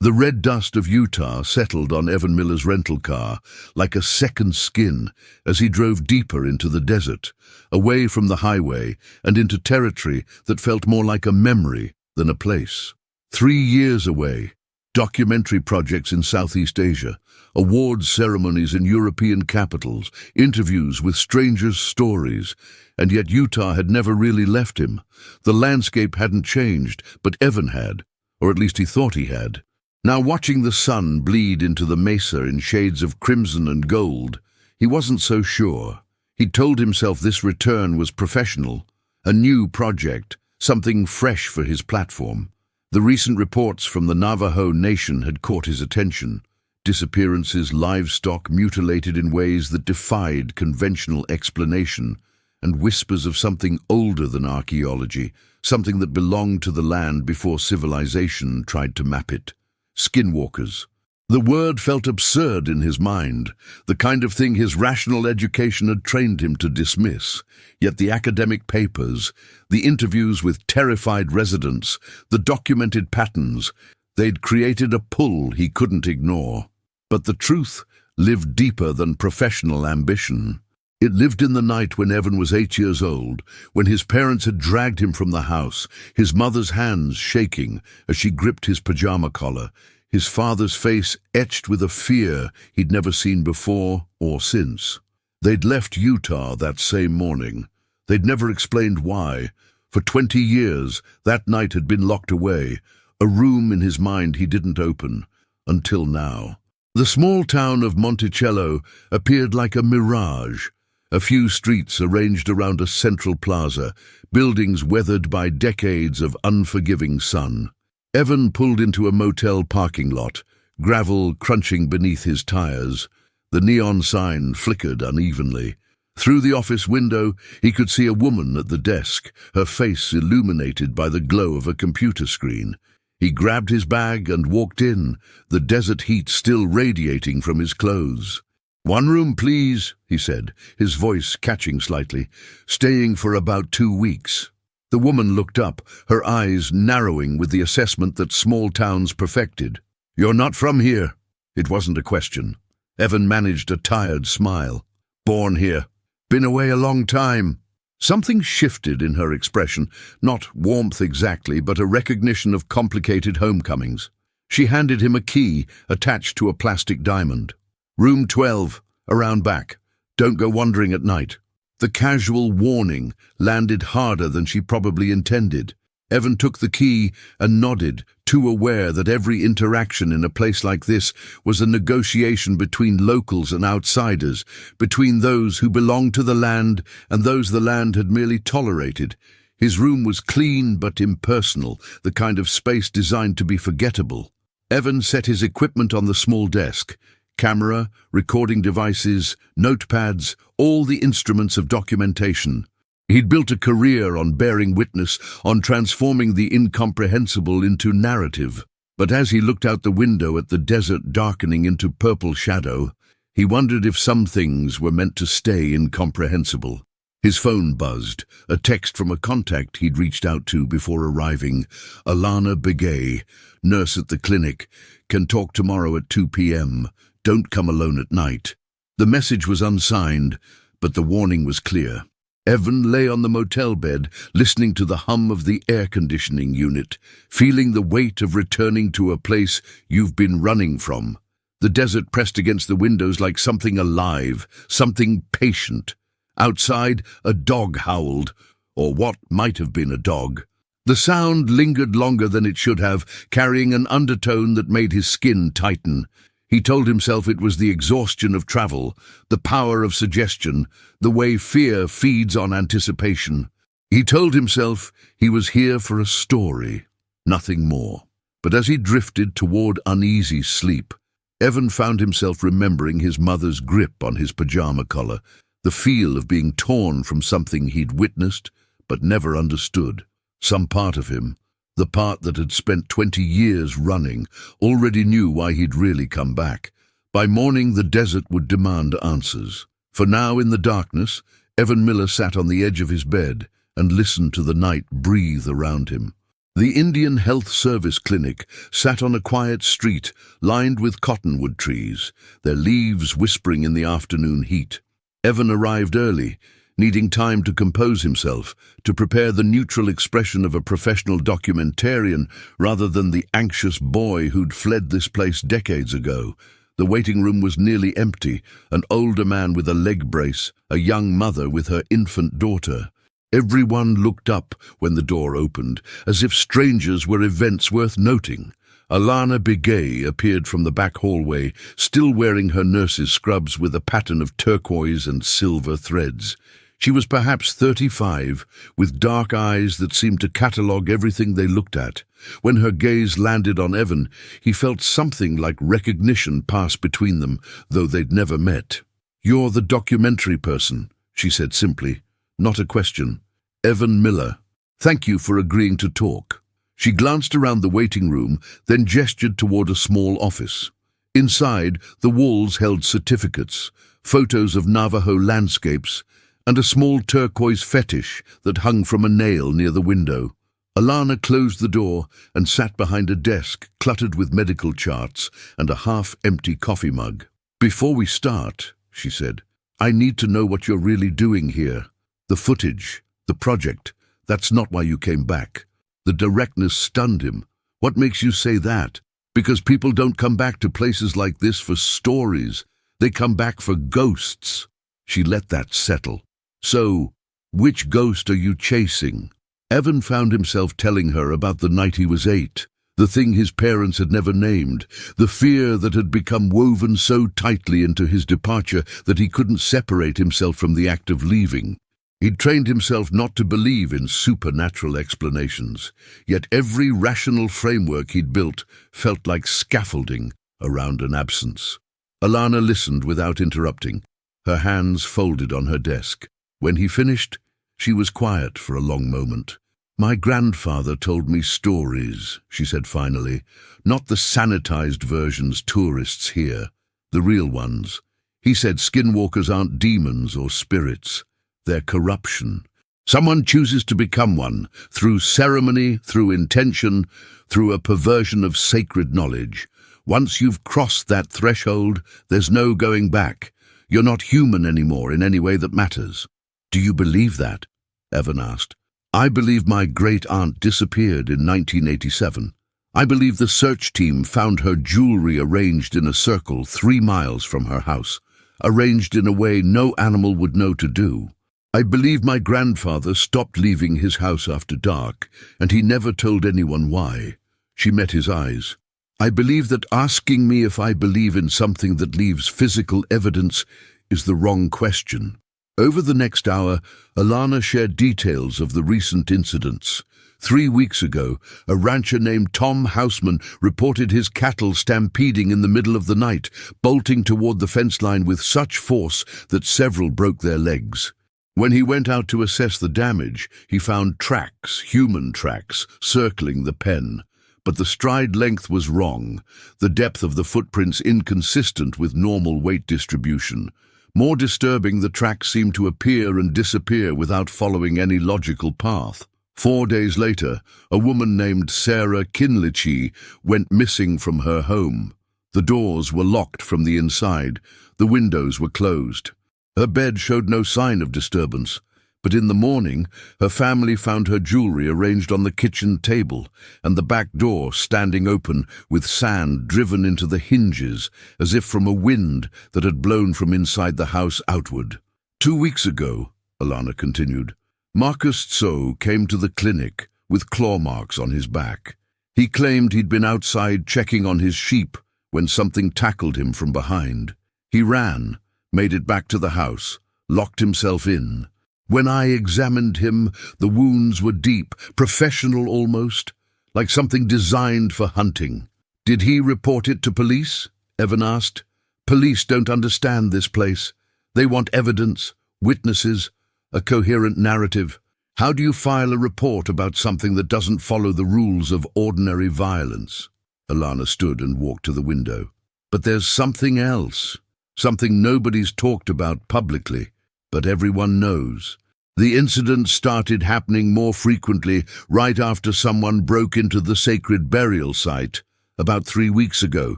The red dust of Utah settled on Evan Miller's rental car like a second skin as he drove deeper into the desert, away from the highway and into territory that felt more like a memory than a place. 3 years away, documentary projects in Southeast Asia, awards ceremonies in European capitals, interviews with strangers' stories, and yet Utah had never really left him. The landscape hadn't changed, but Evan had, or at least he thought he had. Now, watching the sun bleed into the mesa in shades of crimson and gold, he wasn't so sure. He'd told himself this return was professional, a new project, something fresh for his platform. The recent reports from the Navajo Nation had caught his attention. Disappearances, livestock mutilated in ways that defied conventional explanation, and whispers of something older than archaeology, something that belonged to the land before civilization tried to map it. Skinwalkers. The word felt absurd in his mind, the kind of thing his rational education had trained him to dismiss. Yet the academic papers, the interviews with terrified residents, the documented patterns, they'd created a pull he couldn't ignore. But the truth lived deeper than professional ambition. It lived in the night when Evan was 8 years old, when his parents had dragged him from the house, his mother's hands shaking as she gripped his pajama collar, his father's face etched with a fear he'd never seen before or since. They'd left Utah that same morning. They'd never explained why. For 20 years, that night had been locked away, a room in his mind he didn't open, until now. The small town of Monticello appeared like a mirage. A few streets arranged around a central plaza, buildings weathered by decades of unforgiving sun. Evan pulled into a motel parking lot, gravel crunching beneath his tires. The neon sign flickered unevenly. Through the office window, he could see a woman at the desk, her face illuminated by the glow of a computer screen. He grabbed his bag and walked in, the desert heat still radiating from his clothes. "1 room, please," he said, his voice catching slightly. "Staying for about 2 weeks." The woman looked up, her eyes narrowing with the assessment that small towns perfected. "You're not from here." It wasn't a question. Evan managed a tired smile. "Born here. Been away a long time." Something shifted in her expression, not warmth exactly, but a recognition of complicated homecomings. She handed him a key attached to a plastic diamond. "Room 12, around back. Don't go wandering at night." The casual warning landed harder than she probably intended. Evan took the key and nodded, too aware that every interaction in a place like this was a negotiation between locals and outsiders, between those who belonged to the land and those the land had merely tolerated. His room was clean but impersonal, the kind of space designed to be forgettable. Evan set his equipment on the small desk. Camera, recording devices, notepads, all the instruments of documentation. He'd built a career on bearing witness, on transforming the incomprehensible into narrative. But as he looked out the window at the desert darkening into purple shadow, he wondered if some things were meant to stay incomprehensible. His phone buzzed, a text from a contact he'd reached out to before arriving. "Alana Begay, nurse at the clinic. Can talk tomorrow at 2 p.m. Don't come alone at night." The message was unsigned, but the warning was clear. Evan lay on the motel bed, listening to the hum of the air conditioning unit, feeling the weight of returning to a place you've been running from. The desert pressed against the windows like something alive, something patient. Outside, a dog howled, or what might have been a dog. The sound lingered longer than it should have, carrying an undertone that made his skin tighten. He told himself it was the exhaustion of travel, the power of suggestion, the way fear feeds on anticipation. He told himself he was here for a story, nothing more. But as he drifted toward uneasy sleep, Evan found himself remembering his mother's grip on his pajama collar, the feel of being torn from something he'd witnessed but never understood. Some part of him, the part that had spent 20 years running, already knew why he'd really come back. By morning, the desert would demand answers. For now, in the darkness, Evan Miller sat on the edge of his bed and listened to the night breathe around him. The Indian Health Service Clinic sat on a quiet street lined with cottonwood trees, their leaves whispering in the afternoon heat. Evan arrived early, needing time to compose himself, to prepare the neutral expression of a professional documentarian rather than the anxious boy who'd fled this place decades ago. The waiting room was nearly empty, an older man with a leg brace, a young mother with her infant daughter. Everyone looked up when the door opened, as if strangers were events worth noting. Alana Begay appeared from the back hallway, still wearing her nurse's scrubs with a pattern of turquoise and silver threads. She was perhaps 35, with dark eyes that seemed to catalogue everything they looked at. When her gaze landed on Evan, he felt something like recognition pass between them, though they'd never met. "You're the documentary person," she said simply. Not a question. "Evan Miller. Thank you for agreeing to talk." She glanced around the waiting room, then gestured toward a small office. Inside, the walls held certificates, photos of Navajo landscapes, and a small turquoise fetish that hung from a nail near the window. Alana closed the door and sat behind a desk cluttered with medical charts and a half-empty coffee mug. "Before we start," she said, "I need to know what you're really doing here. The footage, the project, that's not why you came back." The directness stunned him. "What makes you say that?" "Because people don't come back to places like this for stories. They come back for ghosts." She let that settle. "So, which ghost are you chasing?" Evan found himself telling her about the night he was 8, the thing his parents had never named, the fear that had become woven so tightly into his departure that he couldn't separate himself from the act of leaving. He'd trained himself not to believe in supernatural explanations, yet every rational framework he'd built felt like scaffolding around an absence. Alana listened without interrupting, her hands folded on her desk. When he finished, she was quiet for a long moment. "My grandfather told me stories," she said finally, "not the sanitized versions tourists hear, the real ones. He said skinwalkers aren't demons or spirits. They're corruption. Someone chooses to become one, through ceremony, through intention, through a perversion of sacred knowledge. Once you've crossed that threshold, there's no going back. You're not human anymore in any way that matters." "Do you believe that?" Evan asked. "I believe my great-aunt disappeared in 1987. I believe the search team found her jewelry arranged in a circle 3 miles from her house, arranged in a way no animal would know to do. I believe my grandfather stopped leaving his house after dark, and he never told anyone why." She met his eyes. "I believe that asking me if I believe in something that leaves physical evidence is the wrong question." Over the next hour, Alana shared details of the recent incidents. 3 weeks ago, a rancher named Tom Houseman reported his cattle stampeding in the middle of the night, bolting toward the fence line with such force that several broke their legs. When he went out to assess the damage, he found tracks, human tracks, circling the pen. But the stride length was wrong, the depth of the footprints inconsistent with normal weight distribution. More disturbing, the tracks seemed to appear and disappear without following any logical path. 4 days later, a woman named Sarah Kinlichey went missing from her home. The doors were locked from the inside, the windows were closed. Her bed showed no sign of disturbance, but in the morning, her family found her jewelry arranged on the kitchen table and the back door standing open with sand driven into the hinges as if from a wind that had blown from inside the house outward. 2 weeks ago, Alana continued, Marcus Tso came to the clinic with claw marks on his back. He claimed he'd been outside checking on his sheep when something tackled him from behind. He ran, made it back to the house, locked himself in. When I examined him, the wounds were deep, professional almost, like something designed for hunting. "Did he report it to police?" Evan asked. "Police don't understand this place. They want evidence, witnesses, a coherent narrative. How do you file a report about something that doesn't follow the rules of ordinary violence?" Alana stood and walked to the window. "But there's something else, something nobody's talked about publicly, but everyone knows. The incident started happening more frequently right after someone broke into the sacred burial site about 3 weeks ago,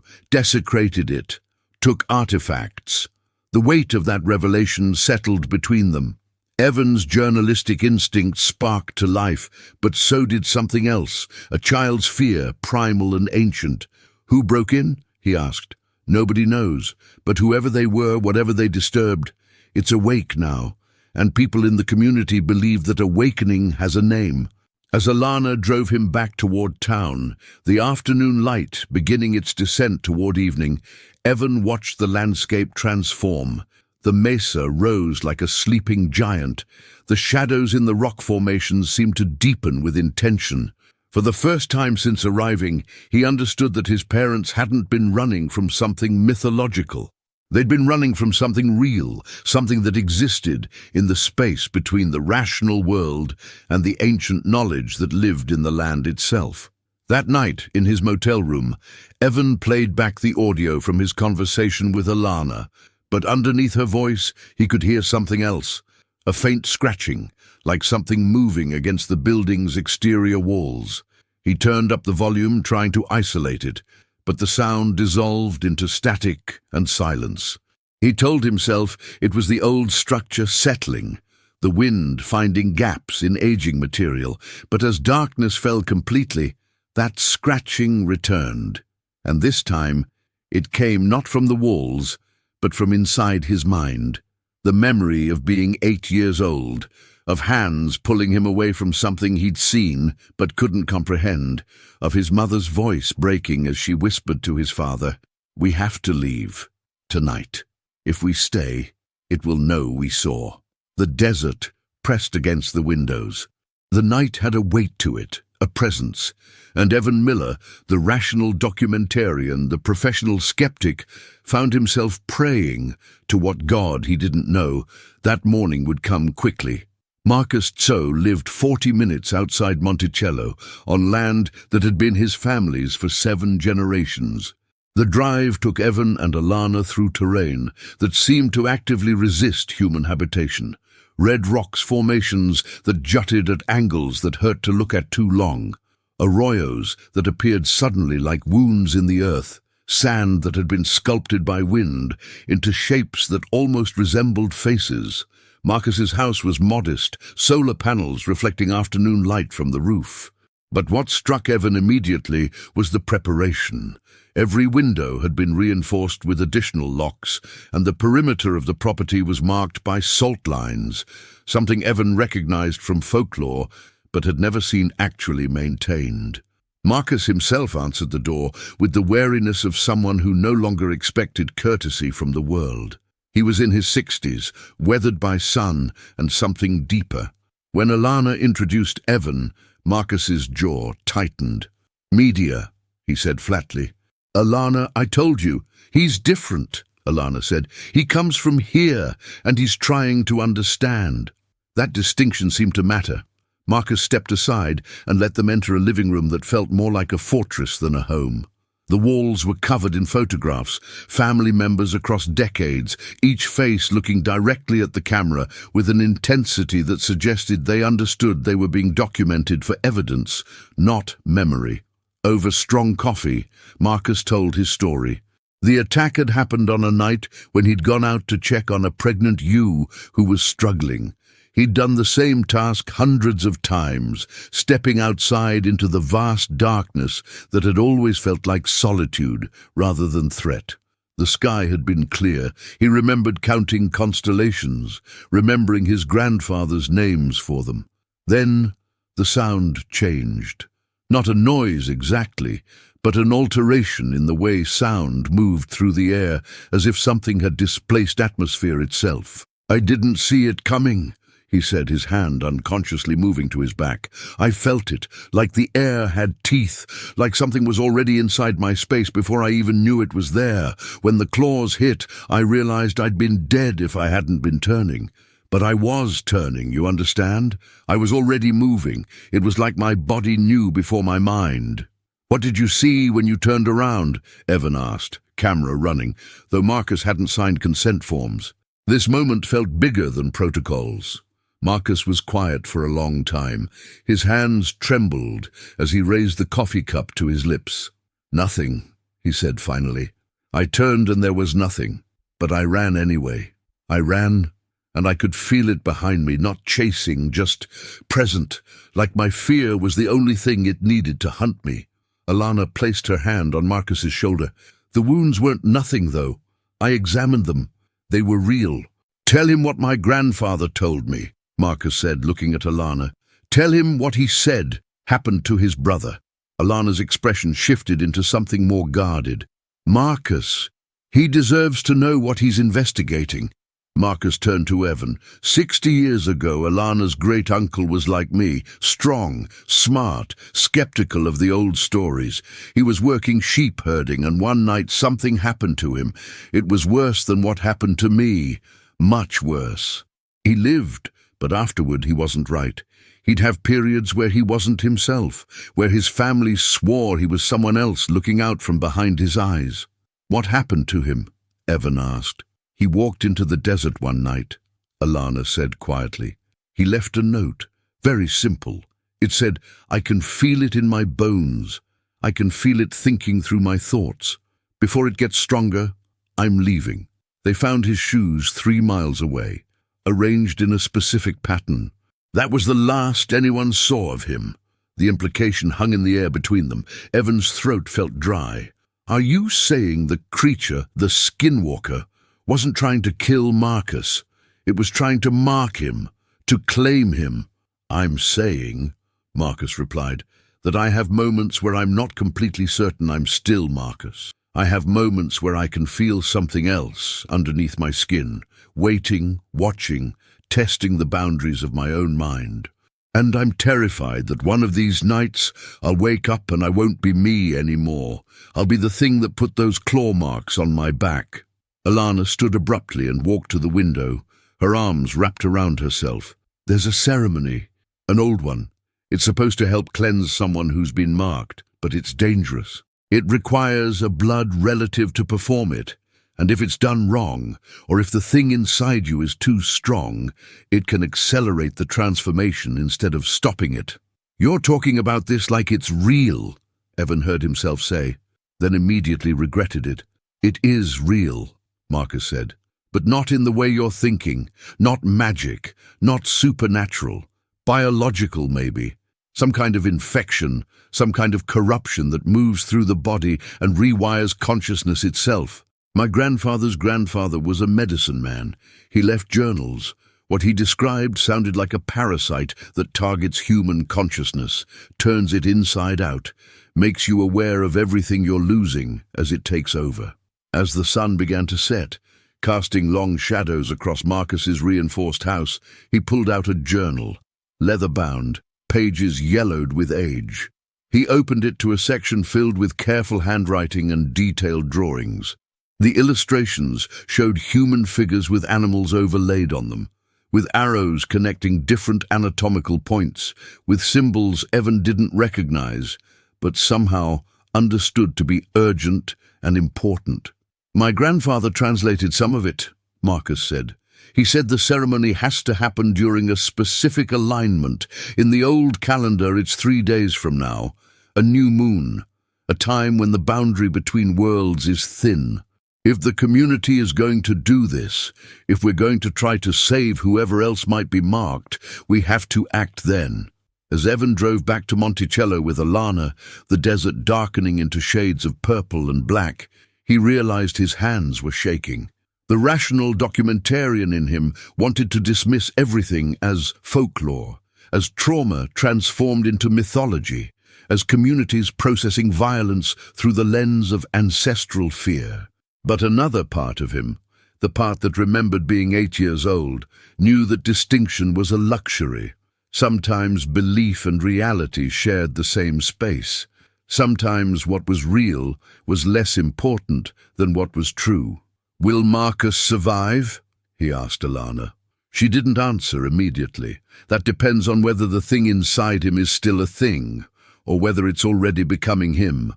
desecrated it, took artifacts. The weight of that revelation settled between them. Evan's journalistic instinct sparked to life, but so did something else, a child's fear, primal and ancient. "Who broke in?" he asked. "Nobody knows, but whoever they were, whatever they disturbed, it's awake now, and people in the community believe that awakening has a name." As Alana drove him back toward town, the afternoon light beginning its descent toward evening, Evan watched the landscape transform. The mesa rose like a sleeping giant. The shadows in the rock formations seemed to deepen with intention. For the first time since arriving, he understood that his parents hadn't been running from something mythological. They'd been running from something real, something that existed in the space between the rational world and the ancient knowledge that lived in the land itself. That night, in his motel room, Evan played back the audio from his conversation with Alana, but underneath her voice he could hear something else, a faint scratching, like something moving against the building's exterior walls. He turned up the volume, trying to isolate it, but the sound dissolved into static and silence. He told himself it was the old structure settling, the wind finding gaps in aging material, but as darkness fell completely, that scratching returned, and this time it came not from the walls, but from inside his mind. The memory of being 8 years old, of hands pulling him away from something he'd seen but couldn't comprehend, of his mother's voice breaking as she whispered to his father, "We have to leave, tonight. If we stay, it will know we saw." The desert pressed against the windows. The night had a weight to it, a presence, and Evan Miller, the rational documentarian, the professional skeptic, found himself praying to what God he didn't know that morning would come quickly. Marcus Tso lived 40 minutes outside Monticello, on land that had been his family's for 7 generations. The drive took Evan and Alana through terrain that seemed to actively resist human habitation. Red rocks formations that jutted at angles that hurt to look at too long. Arroyos that appeared suddenly like wounds in the earth. Sand that had been sculpted by wind into shapes that almost resembled faces. Marcus's house was modest, solar panels reflecting afternoon light from the roof. But what struck Evan immediately was the preparation. Every window had been reinforced with additional locks, and the perimeter of the property was marked by salt lines, something Evan recognized from folklore, but had never seen actually maintained. Marcus himself answered the door with the wariness of someone who no longer expected courtesy from the world. He was in his 60s, weathered by sun and something deeper. When Alana introduced Evan, Marcus's jaw tightened. "Media," he said flatly. "Alana, I told you, he's different," Alana said. "He comes from here, and he's trying to understand." That distinction seemed to matter. Marcus stepped aside and let them enter a living room that felt more like a fortress than a home. The walls were covered in photographs, family members across decades, each face looking directly at the camera with an intensity that suggested they understood they were being documented for evidence, not memory. Over strong coffee, Marcus told his story. The attack had happened on a night when he'd gone out to check on a pregnant ewe who was struggling. He'd done the same task hundreds of times, stepping outside into the vast darkness that had always felt like solitude rather than threat. The sky had been clear. He remembered counting constellations, remembering his grandfather's names for them. Then the sound changed. Not a noise exactly, but an alteration in the way sound moved through the air, as if something had displaced atmosphere itself. "I didn't see it coming," he said, his hand unconsciously moving to his back. "I felt it, like the air had teeth, like something was already inside my space before I even knew it was there. When the claws hit, I realized I'd been dead if I hadn't been turning. But I was turning, you understand? I was already moving. It was like my body knew before my mind." "What did you see when you turned around?" Evan asked, camera running, though Marcus hadn't signed consent forms. This moment felt bigger than protocols. Marcus was quiet for a long time. His hands trembled as he raised the coffee cup to his lips. "Nothing," he said finally. "I turned and there was nothing. But I ran anyway. I ran, and I could feel it behind me, not chasing, just present, like my fear was the only thing it needed to hunt me." Alana placed her hand on Marcus's shoulder. "The wounds weren't nothing, though. I examined them. They were real." "Tell him what my grandfather told me," Marcus said, looking at Alana. "Tell him what he said happened to his brother." Alana's expression shifted into something more guarded. "Marcus, he deserves to know what he's investigating." Marcus turned to Evan. 60 years ago, Alana's great-uncle was like me, strong, smart, skeptical of the old stories. He was working sheep herding, and one night something happened to him. It was worse than what happened to me, much worse. He lived, but afterward he wasn't right. He'd have periods where he wasn't himself, where his family swore he was someone else looking out from behind his eyes. "What happened to him?" Evan asked. "He walked into the desert one night," Alana said quietly. "He left a note, very simple. It said, 'I can feel it in my bones. I can feel it thinking through my thoughts. Before it gets stronger, I'm leaving.' They found his shoes 3 miles away, arranged in a specific pattern. That was the last anyone saw of him." The implication hung in the air between them. Evan's throat felt dry. "Are you saying the creature, the Skinwalker, wasn't trying to kill Marcus? It was trying to mark him, to claim him?" "I'm saying," Marcus replied, "that I have moments where I'm not completely certain I'm still Marcus. I have moments where I can feel something else underneath my skin, waiting, watching, testing the boundaries of my own mind. And I'm terrified that one of these nights I'll wake up and I won't be me anymore. I'll be the thing that put those claw marks on my back." Alana stood abruptly and walked to the window, her arms wrapped around herself. "There's a ceremony, an old one. It's supposed to help cleanse someone who's been marked, but it's dangerous. It requires a blood relative to perform it, and if it's done wrong, or if the thing inside you is too strong, it can accelerate the transformation instead of stopping it." "You're talking about this like it's real," Evan heard himself say, then immediately regretted it. "It is real," Marcus said, "but not in the way you're thinking, not magic, not supernatural, biological maybe. Some kind of infection, some kind of corruption that moves through the body and rewires consciousness itself. My grandfather's grandfather was a medicine man. He left journals. What he described sounded like a parasite that targets human consciousness, turns it inside out, makes you aware of everything you're losing as it takes over." As the sun began to set, casting long shadows across Marcus's reinforced house, he pulled out a journal, leather-bound, pages yellowed with age. He opened it to a section filled with careful handwriting and detailed drawings. The illustrations showed human figures with animals overlaid on them, with arrows connecting different anatomical points, with symbols Evan didn't recognize, but somehow understood to be urgent and important. "My grandfather translated some of it," Marcus said. "He said the ceremony has to happen during a specific alignment. In the old calendar, it's 3 days from now. A new moon, a time when the boundary between worlds is thin. If the community is going to do this, if we're going to try to save whoever else might be marked, we have to act then." As Evan drove back to Monticello with Alana, the desert darkening into shades of purple and black, he realized his hands were shaking. The rational documentarian in him wanted to dismiss everything as folklore, as trauma transformed into mythology, as communities processing violence through the lens of ancestral fear. But another part of him, the part that remembered being 8 years old, knew that distinction was a luxury. Sometimes belief and reality shared the same space. Sometimes what was real was less important than what was true. "Will Marcus survive?" he asked Alana. She didn't answer immediately. "That depends on whether the thing inside him is still a thing, or whether it's already becoming him."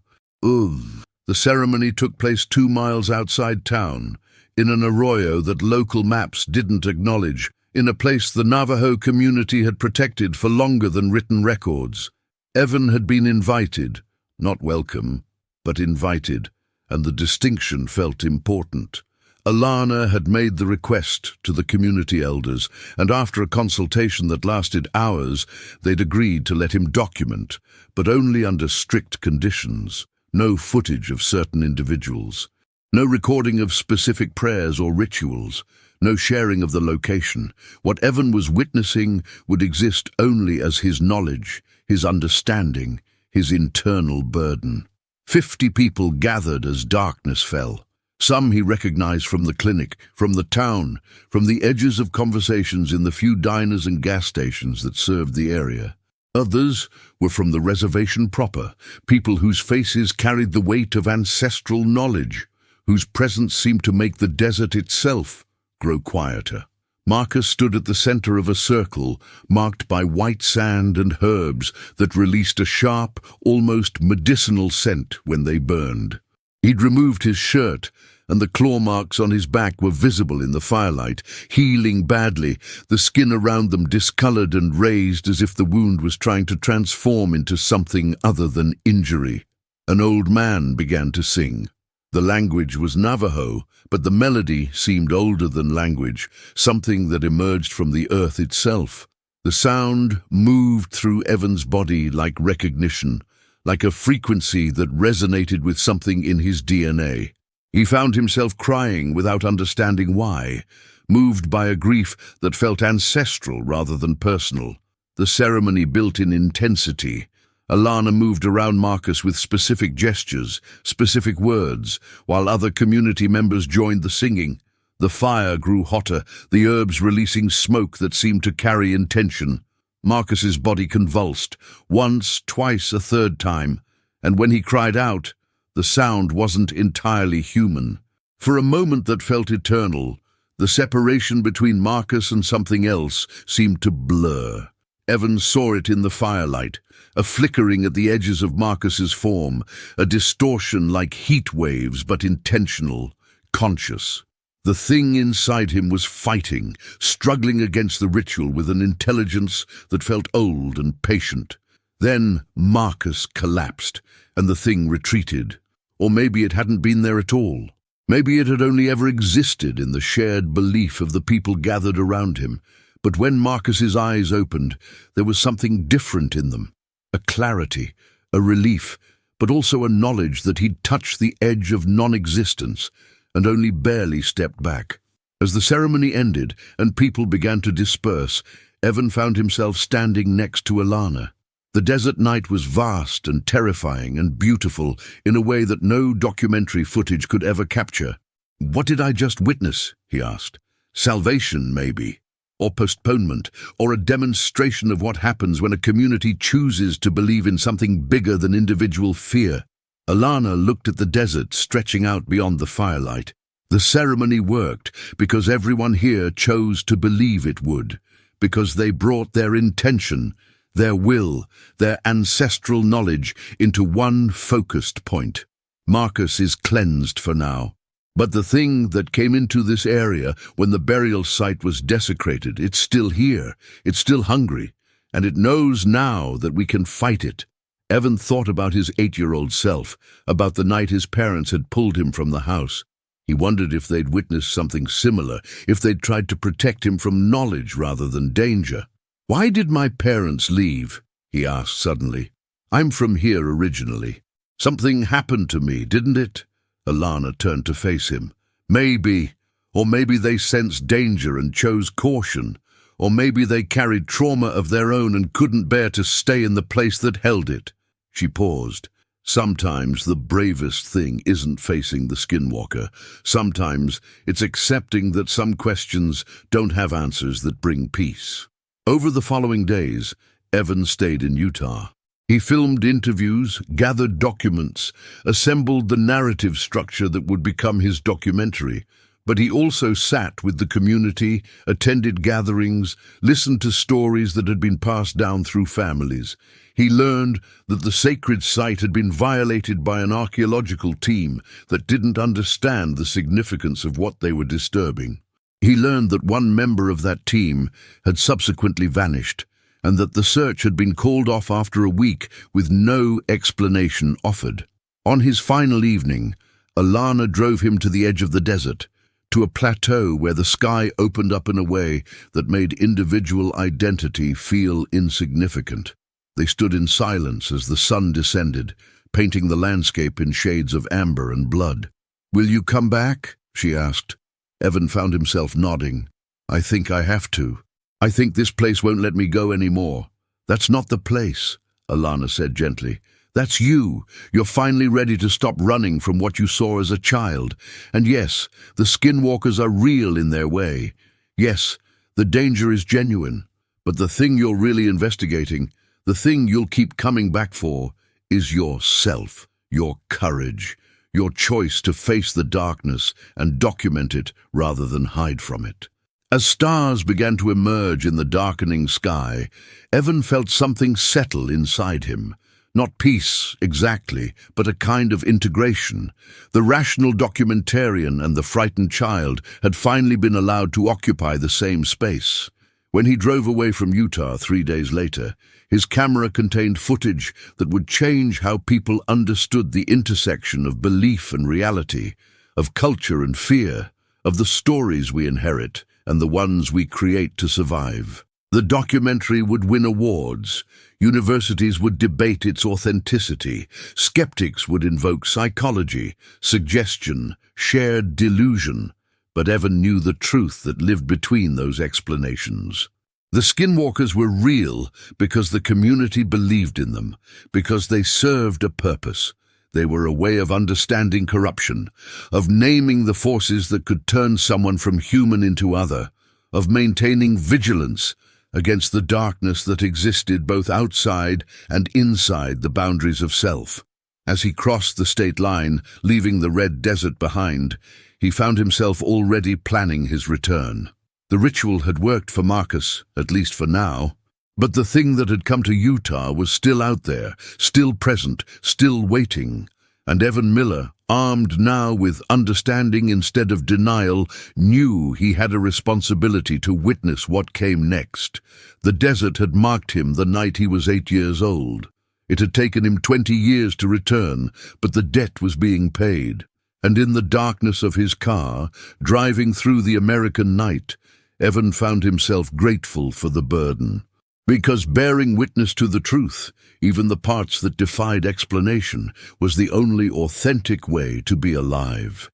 The ceremony took place 2 miles outside town, in an arroyo that local maps didn't acknowledge. in a place the Navajo community had protected for longer than written records. Evan had been invited, not welcome, but invited, and the distinction felt important. Alana had made the request to the community elders, and after a consultation that lasted hours, they'd agreed to let him document, but only under strict conditions. No footage of certain individuals, no recording of specific prayers or rituals, no sharing of the location. What Evan was witnessing would exist only as his knowledge, his understanding, his internal burden. 50 people gathered as darkness fell. Some he recognized from the clinic, from the town, from the edges of conversations in the few diners and gas stations that served the area. Others were from the reservation proper, people whose faces carried the weight of ancestral knowledge, whose presence seemed to make the desert itself grow quieter. Marcus stood at the center of a circle marked by white sand and herbs that released a sharp, almost medicinal scent when they burned. He'd removed his shirt, and the claw marks on his back were visible in the firelight, healing badly, the skin around them discolored and raised as if the wound was trying to transform into something other than injury. An old man began to sing. The language was Navajo, but the melody seemed older than language, something that emerged from the earth itself. The sound moved through Evan's body like recognition, like a frequency that resonated with something in his DNA. He found himself crying without understanding why, moved by a grief that felt ancestral rather than personal. The ceremony built in intensity. Alana moved around Marcus with specific gestures, specific words, while other community members joined the singing. The fire grew hotter, the herbs releasing smoke that seemed to carry intention. Marcus's body convulsed, once, twice, a third time, and when he cried out, the sound wasn't entirely human. For a moment that felt eternal, the separation between Marcus and something else seemed to blur. Evan saw it in the firelight, a flickering at the edges of Marcus's form, a distortion like heat waves but intentional, conscious. The thing inside him was fighting, struggling against the ritual with an intelligence that felt old and patient. Then Marcus collapsed, and the thing retreated. Or maybe it hadn't been there at all. Maybe it had only ever existed in the shared belief of the people gathered around him. But when Marcus's eyes opened, there was something different in them. A clarity, a relief, but also a knowledge that he'd touched the edge of non-existence and only barely stepped back. As the ceremony ended and people began to disperse, Evan found himself standing next to Alana. The desert night was vast and terrifying and beautiful in a way that no documentary footage could ever capture. "What did I just witness?" he asked. "Salvation, maybe? Or postponement? Or a demonstration of what happens when a community chooses to believe in something bigger than individual fear?" Alana looked at the desert stretching out beyond the firelight. The ceremony worked because everyone here chose to believe it would, because they brought their intention, their will, their ancestral knowledge into one focused point. Marcus is cleansed for now. But the thing that came into this area when the burial site was desecrated, it's still here, it's still hungry, and it knows now that we can fight it. Evan thought about his 8-year-old self, about the night his parents had pulled him from the house. He wondered if they'd witnessed something similar, if they'd tried to protect him from knowledge rather than danger. "Why did my parents leave?" he asked suddenly. "I'm from here originally. Something happened to me, didn't it?" Alana turned to face him. "Maybe. Or maybe they sensed danger and chose caution. Or maybe they carried trauma of their own and couldn't bear to stay in the place that held it." She paused. Sometimes the bravest thing isn't facing the skinwalker. Sometimes it's accepting that some questions don't have answers that bring peace. Over the following days, Evan stayed in Utah. He filmed interviews, gathered documents, assembled the narrative structure that would become his documentary. But he also sat with the community, attended gatherings, listened to stories that had been passed down through families. He learned that the sacred site had been violated by an archaeological team that didn't understand the significance of what they were disturbing. He learned that one member of that team had subsequently vanished, and that the search had been called off after a week with no explanation offered. On his final evening, Alana drove him to the edge of the desert, to a plateau where the sky opened up in a way that made individual identity feel insignificant. They stood in silence as the sun descended, painting the landscape in shades of amber and blood. "Will you come back?" she asked. Evan found himself nodding. "I think I have to. I think this place won't let me go anymore." "That's not the place," Alana said gently. "That's you. You're finally ready to stop running from what you saw as a child. And yes, the Skinwalkers are real in their way. Yes, the danger is genuine. But the thing you're really investigating, the thing you'll keep coming back for, is yourself, your courage, your choice to face the darkness and document it rather than hide from it." As stars began to emerge in the darkening sky, Evan felt something settle inside him. Not peace, exactly, but a kind of integration. The rational documentarian and the frightened child had finally been allowed to occupy the same space. When he drove away from Utah 3 days later, his camera contained footage that would change how people understood the intersection of belief and reality, of culture and fear, of the stories we inherit and the ones we create to survive. The documentary would win awards. Universities would debate its authenticity. Skeptics would invoke psychology, suggestion, shared delusion. But Evan knew the truth that lived between those explanations. The Skinwalkers were real because the community believed in them, because they served a purpose. They were a way of understanding corruption, of naming the forces that could turn someone from human into other, of maintaining vigilance against the darkness that existed both outside and inside the boundaries of self. As he crossed the state line, leaving the red desert behind, he found himself already planning his return. The ritual had worked for Marcus, at least for now. But the thing that had come to Utah was still out there, still present, still waiting. And Evan Miller, armed now with understanding instead of denial, knew he had a responsibility to witness what came next. The desert had marked him the night he was 8 years old. It had taken him 20 years to return, but the debt was being paid. And in the darkness of his car, driving through the American night, Evan found himself grateful for the burden. Because bearing witness to the truth, even the parts that defied explanation, was the only authentic way to be alive.